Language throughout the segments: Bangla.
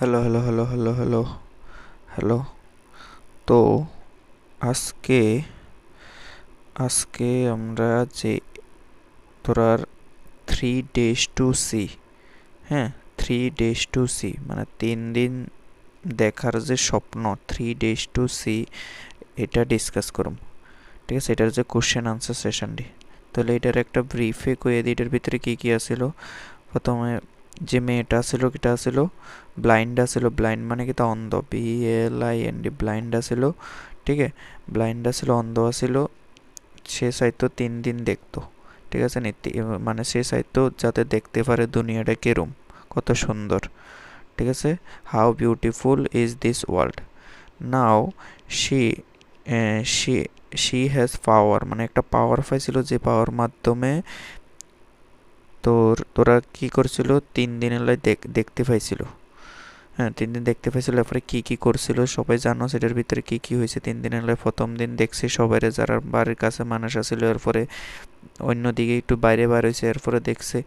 Hello hello hello hello hello hello. তো আজকে আজকে আমরা যে তোরার 3 days to see, হ্যাঁ, 3 days to see মানে 3 দিন দেখার যে স্বপ্ন, 3 days to see, এটা ডিসকাস করুম। ঠিক আছে, এটার যে কোশ্চেন আনসার সেশনটি, তাহলে এটার একটা ব্রিফে কয়ে দিই এটার ভিতরে কী কী আছিল। প্রথমে যে মেয়েটা আছিল কিটা আছিল, ব্লাইন্ড আছিল। ব্লাইন্ড মানে কি তা অন্ধ, BLIND, ব্লাইন্ড আছিল। ঠিক আছে, ব্লাইন্ড আছিল, অন্ধ আছিল। সে চাইতো 3 দিন দেখতো। ঠিক আছে নি, মানে সে চাইতো যাতে দেখতে পারে দুনিয়াটা কেরম, কত সুন্দর। ঠিক আছে, how beautiful is this world. Now she she she has power, মানে একটা পাওয়ার পাইছিল, যে পাওয়ার মাধ্যমে তোরা কি করছিল, 3 দিনের লাই দেখতে পাইছিল। হ্যাঁ, 3 দিন দেখতে পাইছিল। এরপরে কি কি করছিল সবাই জানো, সেটার ভিতরে কি কি হয়েছে 3 দিনের লাই। প্রথম দিন দেখছি সবাই যারা বাড়ির কাছে মানুষ আসছিল, এরপরে অন্যদিকে একটু বাইরে বার হয়েছে, এরপরে দেখছে।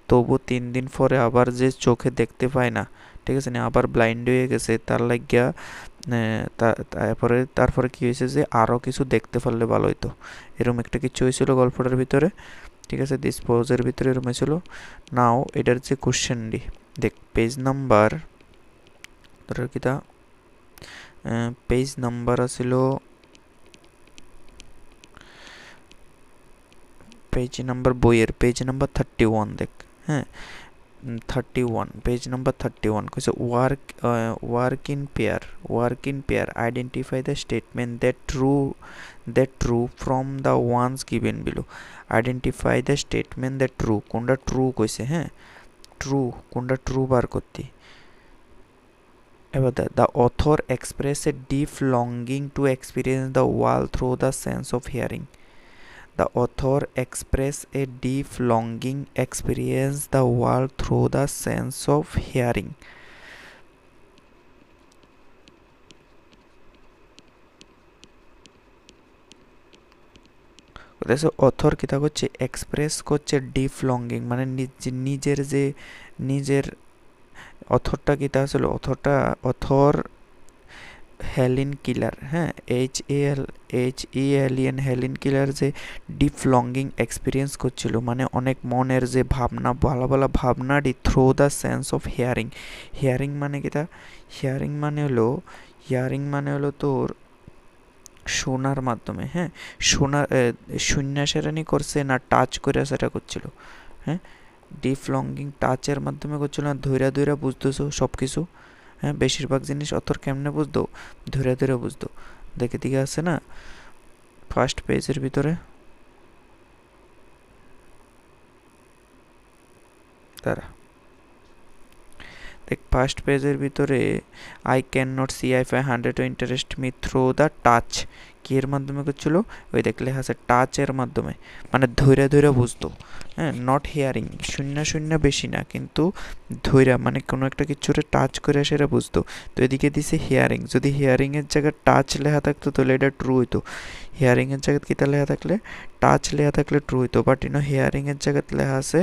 তবু 3 দিন পরে আবার যে চোখে দেখতে পায় না, ঠিক আছে না, আবার ব্লাইন্ড হয়ে গেছে, তার লাগিয়া তারপরে কি হয়েছে যে আরও কিছু দেখতে পারলে ভালো হইতো, এরকম একটা কিছু হয়েছিল গল্পটার ভিতরে। ঠিক আছে, দিস পোজের ভিতরে এরকম হয়েছিল। নাও এটার যে কোশ্চেনটি দেখ, পেজ নাম্বার, ধর কিতা, পেজ নাম্বার আছিল, পেজ নাম্বার বইয়ের পেজ নাম্বার 31 দেখ। হ্যাঁ, 31, পেজ নাম্বার 31 কইছে work in pair identify the statement that true from the ones given below. Identify the statement that true, কোনটা ট্রু কইছে, হ্যাঁ, ট্রু কোনটা ট্রু বার করতে। এবার the author express a deep longing to experience the world through the sense of hearing. The author express a deep longing experience the world through the sense of hearing. Author কিতা করছে, এক্সপ্রেস করছে ডিপ লঙ্গিং, মানে নিজের যে নিজের অথরটা কিতা আসলে, অথর হেলিন কিলার, হ্যাঁ, HELEN হেলিন কিলার যে ডিপ লঙ্গিং এক্সপিরিয়েন্স করছিল, মানে অনেক মনের যে ভাবনা, ভালো ভালো ভাবনাটি through the sense of hearing. Hearing মানে কিতা, হিয়ারিং মানে হলো, হিয়ারিং মানে হলো তোর শোনার মাধ্যমে। হ্যাঁ, শোনার শূন্যাসেরানি করছে না টাচ করে সেটা করছিল। হ্যাঁ, ডিপ লঙ্গিং টাচের মাধ্যমে করছিল না, ধৈরা ধৈরা বুঝতেছো সব কিছু। হ্যাঁ, বেশিরভাগ জিনিস অথর কেমনে বুঝতো, ধরে ধরে বুঝতো। দেখে দিকে আছে না ফার্স্ট পেজের ভিতরে, তারা দেখ ফার্স্ট পেজের ভিতরে, I can not see I ফাই hundred interest me through the touch, কি এর মাধ্যমে করছিল, ওই দেখ লেখা আছে টাচের মাধ্যমে, মানে ধৈরা ধৈরা বুঝতো। হ্যাঁ, নট হিয়ারিং, শূন্য শূন্য বেশি না, কিন্তু ধৈরা মানে কোনো একটা কিছুরে টাচ করে সেটা বুঝতো। তো এদিকে দিছে হিয়ারিং, যদি হিয়ারিংয়ের জায়গায় টাচ লেখা থাকতো তাহলে এটা ট্রু হইতো। হিয়ারিংয়ের জায়গায় কিতা লেখা থাকলে, টাচ লেখা থাকলে ট্রু হইতো, বাট হিয়ারিংয়ের জায়গায় লেখা আছে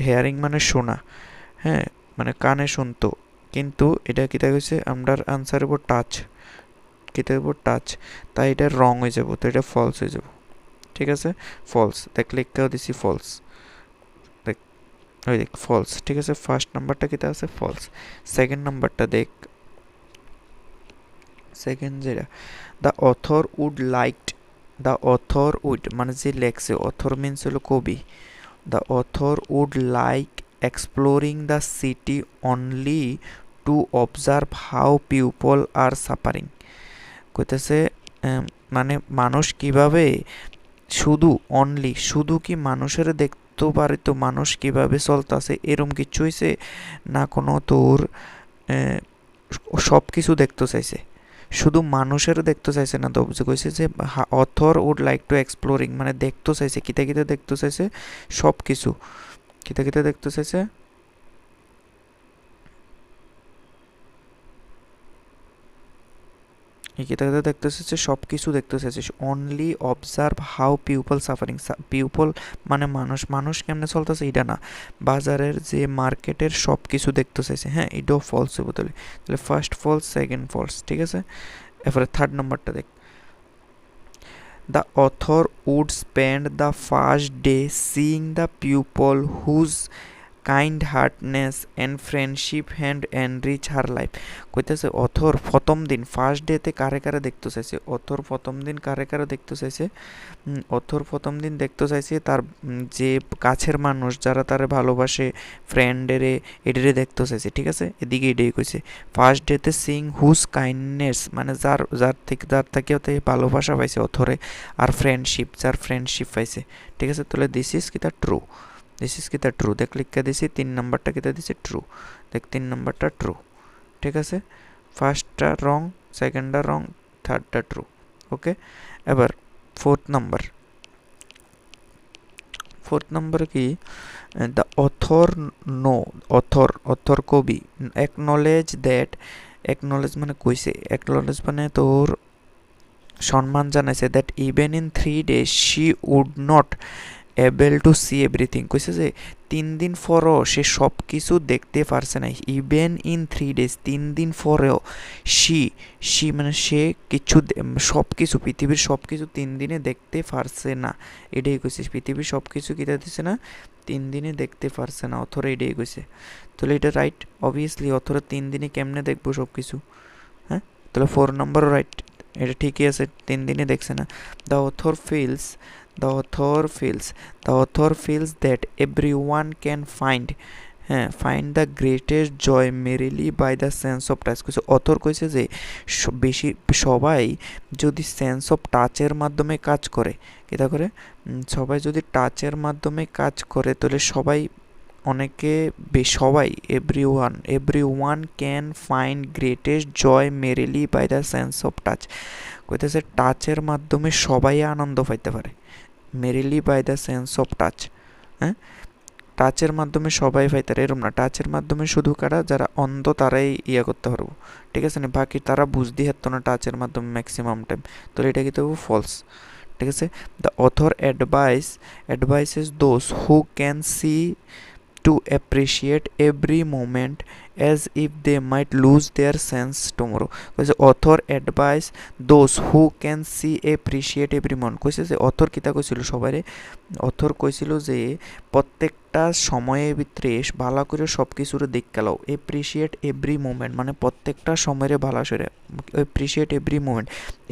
হিয়ারিং মানে শোনা। হ্যাঁ, মানে কানে শুনতো, কিন্তু এটা কিতা কইছে, আমরার আনসার হইব টাচ, কিতা হইব টাচ, তাই এটা রং হয়ে যাব, তো এটা ফলস হয়ে যাব। ঠিক আছে, ফলস, দেখ লিখতেও দিছি ফলস, দেখ ওই দেখ ফলস। ঠিক আছে, ফার্স্ট নাম্বারটা কিতা আছে, ফলস। সেকেন্ড নাম্বারটা দেখ, সেকেন্ড যেটা, the author would liked, the author would মানে যে লেখছে, অথর মিনস হলো কবি। The author would like exploring the city only to observe how people are suffering। কইতেছে মানে মানুষ কিভাবে, শুধু অনলি, শুধু কি মানুষের দেখতে পারিত মানুষ কিভাবে চলতেছে, এরম কিছু হয়েছে না, কোনো তোর সব কিছু দেখতে চাইছে, শুধু মানুষের দেখতে চাইছে না। তো যে কইছে যে author would like to exploring মানে দেখতে চাইছে, কিতা কিতা দেখতে চাইছে, সব কিছু, কিতা কিতা দেখতে চাইছে, এই কিতাবে দেখতেছে যে সব কিছু দেখতেছে যে only observe how people suffering. People মানে মানুষ, মানুষ কেমনে চলতেছে এটা না, বাজারের যে মার্কেটের সব কিছু দেখতে চাইছে। হ্যাঁ, এটাও ফলস হইব। তাহলে তাহলে ফার্স্ট ফলস, সেকেন্ড ফলস, ঠিক আছে। এরপরে থার্ড নাম্বারটা দেখ, the author would spend the first day seeing the people whose kind heartness and friendship hand enrich her life. কইতেছে অথর প্রথম দিন ফার্স্ট ডেতে কারে কারে দেখতে চাইছে, অথর প্রথম দিন কারে কারে দেখতে চাইছে, অথর প্রথম দিন দেখতে চাইছে তার যে কাছের মানুষ যারা তারে ভালোবাসে, ফ্রেন্ডেরে, এটারে দেখতে চাইছে, ঠিক আছে। এদিকে এটাই কইছে ফার্স্ট ডেতে সিং হুজ কাইন্ডনেস, মানে যার যার থেকে ভালোবাসা পাইছে অথরে, আর ফ্রেন্ডশিপ, যার ফ্রেন্ডশিপ পাইছে, ঠিক আছে। তাহলে দিস ইজ কি, তা ট্রু, দিস ইজ কি, তা ট্রু। দেখ লিখে দিছি 3 নাম্বারটা কিতা দিছি, ট্রু। দেখ 3 নাম্বারটা ট্রু, ঠিক আছে। ফার্স্টটা রং, সেকেন্ডটা রং, থার্ডটা ট্রু। ওকে, এবার ফোর্থ নাম্বার, ফোর্থ নাম্বার কি, দ্য অথর নো, অথর কবি, অ্যাকনলেজ দ্যাট, অ্যাকনলেজ মানে কইছে, অ্যাকনলেজ মানে তোর সম্মান জানাইছে, that even in 3 days she would not able to see everything. কইছে যে 3 দিন পরও সে সব কিছু দেখতে পারছে না। ইভেন ইন 3 days, 3 দিন পরেও সি মানে সে কিছু সব কিছু, পৃথিবীর সব কিছু 3 দিনে দেখতে পারছে না। এটাই কইছে, পৃথিবীর সব কিছু কিতা দিছে না, 3 দিনে দেখতে পারছে না, অথরে এটাই কইছে। তাহলে এটা রাইট, অবভিয়াসলি অথরে 3 দিনে কেমনে দেখবো সব কিছু, হ্যাঁ। তাহলে 4 নম্বরও রাইট, এটা ঠিকই আছে, 3 দিনে দেখছে না। The author feels, the author feels, the author feels that everyone can find, হ্যাঁ, find the greatest joy merrily by the sense of touch. কইছে অথর কইছে যে বেশি সবাই যদি সেন্স অফ টাচের মাধ্যমে কাজ করে, কিতা করে, সবাই যদি টাচের মাধ্যমে কাজ করে তাহলে সবাই, অনেকে, সবাই, everyone can find greatest joy merrily by the sense of touch. কইতেছে টাচের মাধ্যমে সবাই আনন্দ পাইতে পারে, merrily by the sense of touch. হ্যাঁ, টাচের মাধ্যমে সবাই পাইতারে এরম না, টাচের মাধ্যমে শুধু কারা যারা অন্ধ তারাই ইয়া করতে পারবো, ঠিক আছে না, বাকি তারা বুঝতে হারতো না টাচের মাধ্যমে ম্যাক্সিমাম টাইম। তো এটা কিন্তু ফলস, ঠিক আছে। The author advises those who can see to appreciate every moment as if they might lose their sense tomorrow. কইছে author advise those who can see appreciate every moment। কইছে যে author কিতা কইছিল সবাইরে, author কইছিল যে প্রত্যেকটা সময়ের ভিতরে ভালো করে সব কিছুরে দেখা লাও, appreciate every moment মানে প্রত্যেকটা সময়ের ভালো করে, appreciate every moment,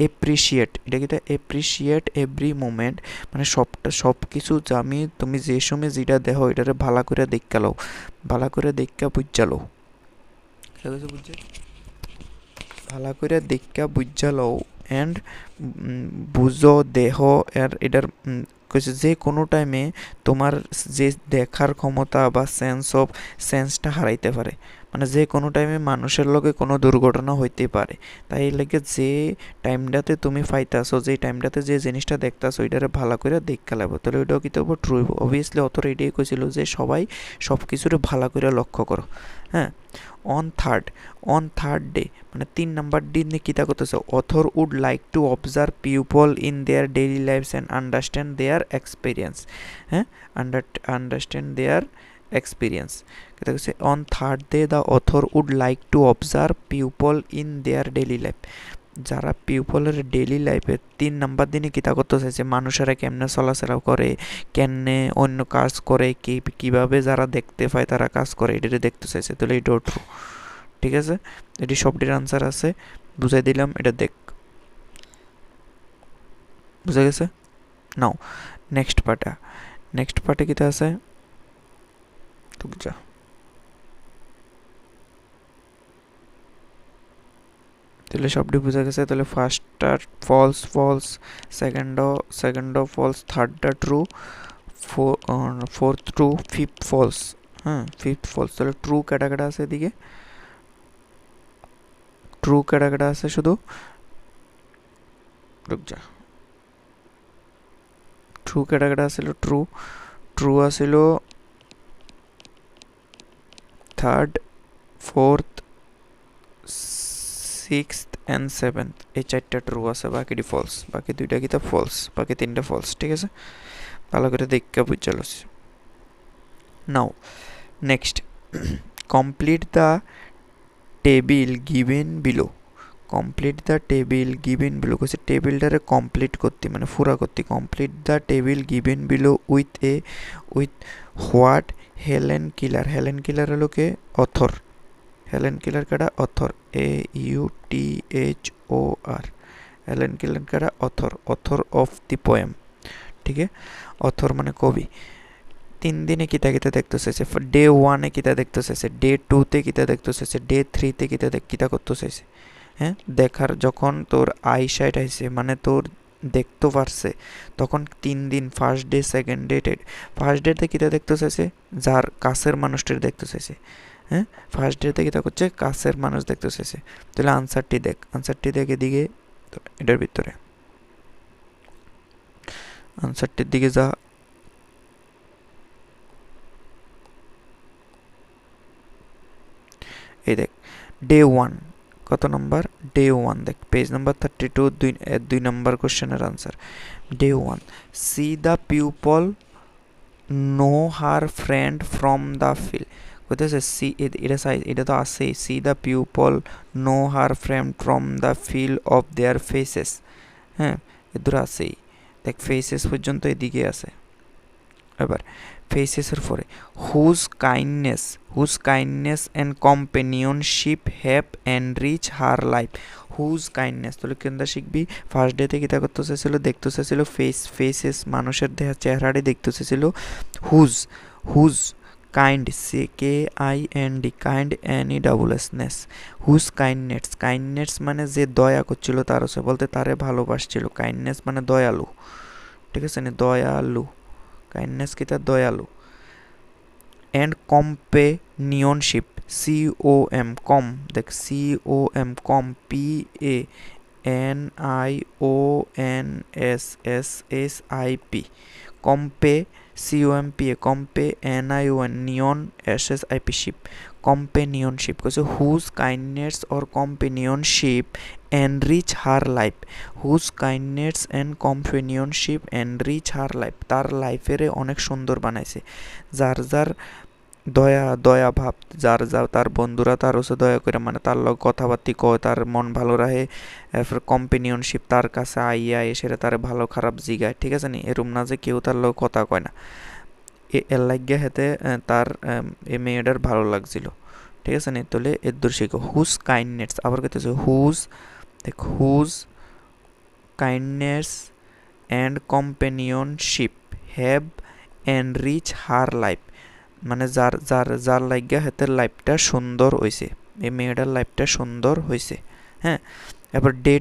appreciate এটা কিতা, appreciate every moment মানে সব কিছু আমি তুমি যে সময় যেটা দেখো এটারে ভালো করে দেখা লও, ভালো করে দেখা বুঝা লও, বুঝছে, ভালো করে দেখা বুঝা লও অ্যান্ড বুঝো দেহ আর এটার কইছে যে কোনো টাইমে তোমার যে দেখার ক্ষমতা বা সেন্সটা হারাইতে পারে, মানে যে কোনো টাইমে মানুষের লগে কোনো দুর্ঘটনা হইতে পারে। তাই লাগে যে টাইমটাতে তুমি পাইতাছো, যে টাইমটাতে যে জিনিসটা দেখতাছো ওইটারে ভালো করে দেখা লাগবে। তাহলে ওইটাও কি তবু ট্রু, অবভিয়াসলি অথর এটাই কইছিল যে সবাই সব কিছুরে ভালো করে লক্ষ্য করো। হ্যাঁ, অন থার্ড ডে মানে 3 নাম্বার দিনে কিতা করতেছে, author would like to observe people in their daily lives and understand their experience. হ্যাঁ, আন্ডারস্ট্যান্ড দেয়ার এক্সপিরিয়েন্স। কিতা করছে, on third day the author would like to observe people in their daily life. যারা পিপলের ডেইলি লাইফে 3 নাম্বার দিনে কিতা করতে চাইছে, মানুষেরা কেমনে চলাফেরা করে, কেমনে অন্য কাজ করে, কীভাবে যারা দেখতে পায় তারা কাজ করে, এটাকে দেখতে চাইছে। তাহলে এটাও ট্রু, ঠিক আছে। এটি সবটির আনসার আছে, বুঝাই দিলাম, এটা দেখ, বুঝা গেছে। নাও নেক্সট পার্টে কিতা আছে তো বুঝা। তাহলে সবটি বোঝা গেছে। তাহলে ফার্স্টটা ফলস, সেকেন্ডও ফলস, থার্ডটা true, fourth true, fifth false. হ্যাঁ, ফিফথ ফলস। তাহলে ট্রু কেটা আছে এদিকে, ট্রু কেটা আছে শুধু, রুক যা, ট্রু কেটা আছিল, ট্রু আছিল third, fourth, sixth and seventh এই চারটা ট্রু আছে, বাকিটি ফলস, বাকি দুইটা কিতা ফলস, বাকি তিনটা ফলস। ঠিক আছে, ভালো করে দেখে বুঝাল। Now next, complete the table given below. Complete the table given below কইছে টেবিলটারে কমপ্লিট করতে মানে পুরা করতে। Complete the table given below with what Helen Keller. Helen Keller হলো কে অথর। হেলেন কিলার কাটা অথর, AUTHOR। হেলেন কিলার কাটা author, author of the poem. ঠিক আছে, অথর মানে কবি। 3 দিনে কিতা কিতা দেখতে চাইছে, ডে 1-এ কিতা দেখতে চাইছে, ডে 2-তে কিতা দেখতে চাইছে, ডে 3-তে কিতা করতে চাইছে। হ্যাঁ, দেখার যখন তোর আইসাইট আইছে মানে তোর দেখতে পারছে, তখন 3 দিন, first day, second day, first ডেতে কিতা দেখতে চাইছে, যার কাছের মানুষটির দেখতে চাইছে। হ্যাঁ, ফার্স্ট ডেতে কিতা করছে, কাছের মানুষ দেখতে চাইছে। তাহলে আনসারটি দেখ, আনসারটি দেখ এদিকে, এটার ভিতরে আনসারটির দিকে যা। এই দেখ, ডে 1 কত নম্বর, ডে 1 দেখ, পেজ নাম্বার 32, 2 নম্বর কোশ্চেনের answer. Day 1, C the people know her friend from the field. কোথায় সি, এটা তো আছে, C the people know her friend from the field of their faces. হ্যাঁ, এদূর আছেই দেখ, ফেসেস পর্যন্ত এদিকে আছে। এবার ফেসেসের পরে whose kindness and companionship have enrich her life. Whose kindness, তাহলে কেনটা শিখবি, ফার্স্ট ডেতে কিতা করতে চাইছিল, দেখতে চাইছিল ফেসেস, মানুষের দেহা চেহারাটি দেখতে চাইছিল। Whose kind, KIND, kind NESS। Whose kindness মানে যে দয়া করছিল তার হচ্ছে, বলতে তারে ভালোবাসছিল। কাইন্ডনেস মানে দয়ালু। ঠিক আছে না, দয়ালু, কাইন্ডনেস কি তার দয়ালু। অ্যান্ড কম্পেনিয়নশিপ, COM, দেখ COM, PANIONSSSIP, COMPANION SSIP, companionship কইছে whose kindness or companionship enrich her life. Whose kindness and companionship enrich her life, তার লাইফেরে অনেক সুন্দর বানাইছে। যার দয়া ভাব, যার তার বন্ধুরা তার হচ্ছে দয়া করে, মানে তার লগ কথাবার্তি কয়, তার মন ভালো রাখে। এরপর কম্পেনিয়নশিপ, তার কাছে আইয়া এসে তার ভালো খারাপ জিগায়। ঠিক আছে নি, এরম না যে কেউ তার লগ কথা কয় না। এর লাগিয়া হেতে তার এ মেয়েটার ভালো লাগছিল। ঠিক আছে নি, তাহলে এর দূর শিখো হুজ কাইন্ডনেস। আবার কইতেছে whose kindness and companionship have enrich her life, মানে যার লাগিয়া হেতের লাইফটা সুন্দর হয়েছে, এই মেয়েটার লাইফটা সুন্দর হয়েছে। হ্যাঁ, এবার ডে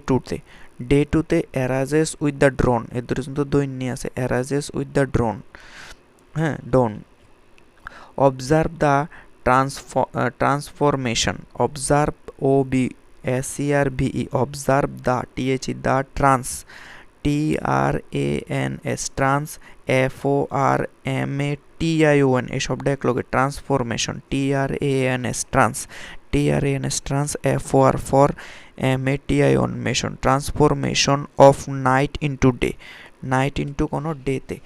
টুতে অ্যারাইজেস উইথ দ্য ড্রোন, এর দূরে কিন্তু দৈন্য আছে, অ্যারাইজেস উইথ দ্য ড্রোন। হ্যাঁ, observe the transformation, observe OBSERVE, observe the the trans FORMATION, এই শব্দটা একলগে, transformation, trans FOR MATION mason, transformation of night into day, night into কোনো ডেতে।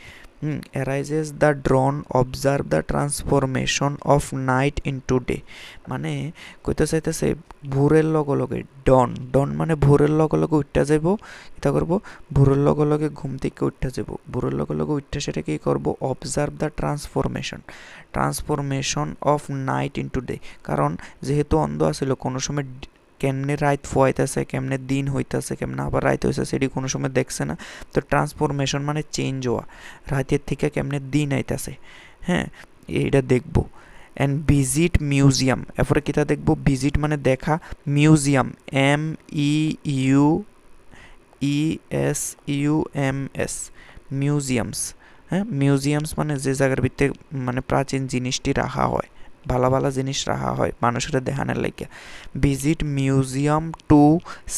Arises the drone, observe the transformation of night into day, মানে কইতে চাইতেছে ভোরের লগে লগে ডন মানে ভোরের লগে লগে উঠতে যাব, এটা করব ভোরের লগে লগে ঘুম থেকে উঠতে যাব, ভোরের লগে লগে উঠতে সেটা কি করব, observe the transformation of night into day. কারণ যেহেতু অন্ধ আছিল, কোনো সময় কেমনে রাত ফোয়াইতেছে, কেমনে দিন হইতেছে, কেমনে আবার রাত হইতেছে, সেটি কোনো সময় দেখছে না। তো ট্রান্সফরমেশন মানে চেঞ্জ হওয়া, রাতের থেকে কেমনে দিন আইতেছে। হ্যাঁ, এইটা দেখবো। অ্যান্ড ভিজিট মিউজিয়াম, এরপরে কিতা দেখবো, ভিজিট মানে দেখা, মিউজিয়াম MEUESUMS, মিউজিয়ামস। হ্যাঁ, মিউজিয়ামস মানে যে জায়গার ভিতরে মানে প্রাচীন জিনিসটি রাখা হয়, ভালো ভালো জিনিস রাখা হয় মানুষের দেখানোর লাগিয়া। Visit museum to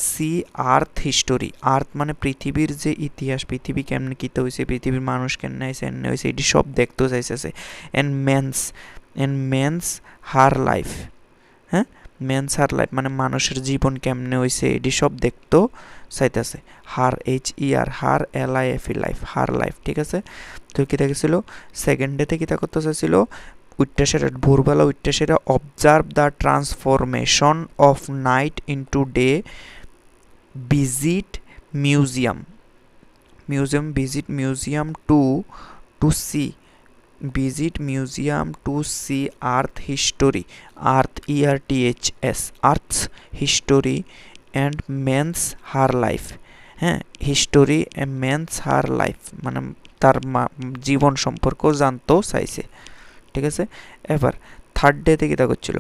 see earth history, আর্থ মানে পৃথিবীর যে ইতিহাস, পৃথিবী কেমনে কীতে হয়েছে, পৃথিবীর মানুষ কেমনে হয়েছে, এমনি হয়েছে, এটি সব দেখতেও চাইছে। অ্যান্ড মেন্স হার লাইফ, হ্যাঁ, মেন্স হার লাইফ মানে মানুষের জীবন কেমনে হইছে এটি সব দেখতেও চাইতেছে। হার HER হার LIFE লাইফ, হার লাইফ, ঠিক আছে। তো কী দেখেছিল সেকেন্ড ডেতে কী করতে চাইছিল উইটটা সেটা ভোরবেলা উইটটা সেটা observe the transformation of night into day, visit museum to see earth history, earths history and men's her life. হ্যাঁ, হিস্টোরি মেন্স হার লাইফ মানে তার জীবন সম্পর্কেও জানতেও চাইছে, ঠিক আছে। এবার থার্ড ডেতে কী করছিল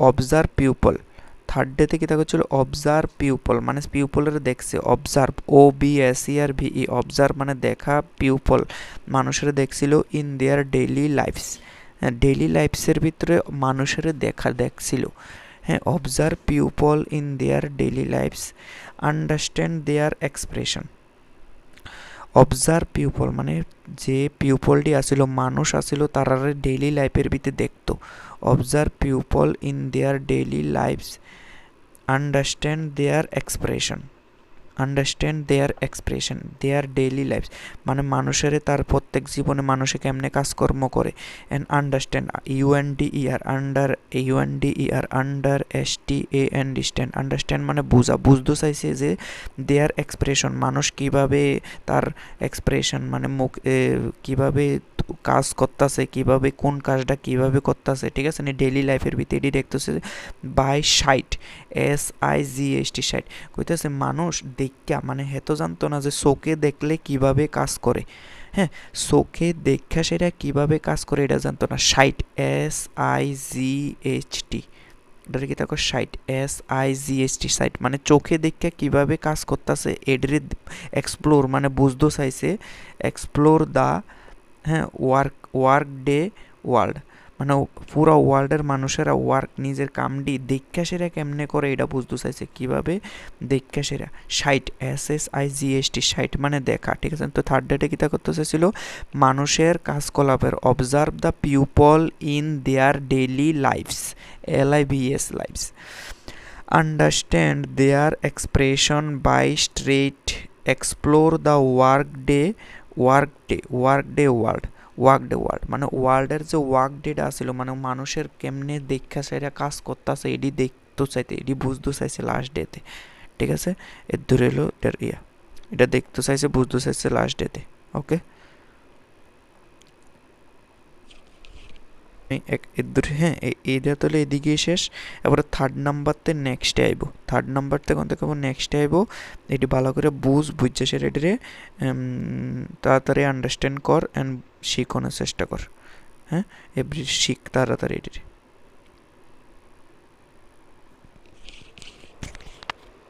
অবজার্ভ পিউপল। থার্ড ডেতে কী করছিল অবজার্ভ পিউপল মানে পিউপলের দেখছে, অবজার্ভ OBSERVE অবজার্ভ মানে দেখা, পিউপল মানুষের দেখছিল ইন দেয়ার ডেইলি লাইফস। হ্যাঁ, ডেইলি লাইফসের ভিতরে মানুষের দেখছিল। হ্যাঁ, observe people in their daily lives, understand their expression. Observe people মানে যে পিউপলটি আসিল মানুষ আসিল তারা ডেইলি লাইফের ভিতরে দেখতো। Observe people in their daily lives, understand their expression, their daily lives মানে মানুষের তার প্রত্যেক জীবনে মানুষে কেমনে কাজকর্ম করে। অ্যান্ড আন্ডারস্ট্যান্ড আন্ডারস্ট্যান্ড, আন্ডারস্ট্যান্ড মানে বুঝতে চাইছে যে দেয়ার এক্সপ্রেশন মানুষ কিভাবে তার এক্সপ্রেশন মানে মুখ কিভাবে কাজ করতেছে, কিভাবে কোন কাজটা কিভাবে করতেছে, ঠিক আছে। ডেইলি লাইফের ভিতরে এটি দেখতেছে বাই সাইট, SIGHT সাইট কইতেছে মানুষ দেখা মানে হেতো জানতো না যে চোখে দেখলে কিভাবে কাজ করে। হ্যাঁ, চোখে দেখা সেটা কিভাবে কাজ করে এটা জানতো না। সাইট SIGHT, এটার কি দেখো সাইট SIGHT সাইট মানে চোখে দেখা কিভাবে কাজ করতেছে এটারে এক্সপ্লোর মানে বুঝতে চাইছে। এক্সপ্লোর দা, হ্যাঁ, ওয়ার্ক ডে ওয়ার্ল্ড মানে পুরো ওয়ার্ল্ডের মানুষেরা নিজের কামটি দেখা সেরা কেমনে করে এটা বুঝতে চাইছে, কীভাবে দেখা সেরা। সাইট SSIGHT সাইট মানে দেখা, ঠিক আছে। তো থার্ড ডেটে কীটা করতে চাইছিল মানুষের কাজকলাপের, observe the people in their daily lifes, LIVES lifes, understand their expression by straight, explore the world মানে ওয়ার্ল্ডের যে ওয়ার্ক ডেটা আসছিল মানে মানুষের কেমনে দেখা সেটা কাজ করতেছে এটি দেখতে চাইতে, এটি বুঝতে চাইছে লাস্ট ডেতে, ঠিক আছে। এর ধরে এলো এটা দেখতে চাইছে বুঝতে চাইছে লাস্ট ডেতে। ওকে, হ্যাঁ এইটা তাহলে এদিকেই শেষ। এবারে থার্ড নাম্বারতে নেক্সটে আইব, থার্ড নাম্বারতে কোন থেকে নেক্সটে আইব এটি ভালো করে বুঝছে সেটা এটিরে তাড়াতাড়ি আন্ডারস্ট্যান্ড কর অ্যান্ড শিখনের চেষ্টা কর। হ্যাঁ, শিখ তাড়াতাড়ি এটিরে।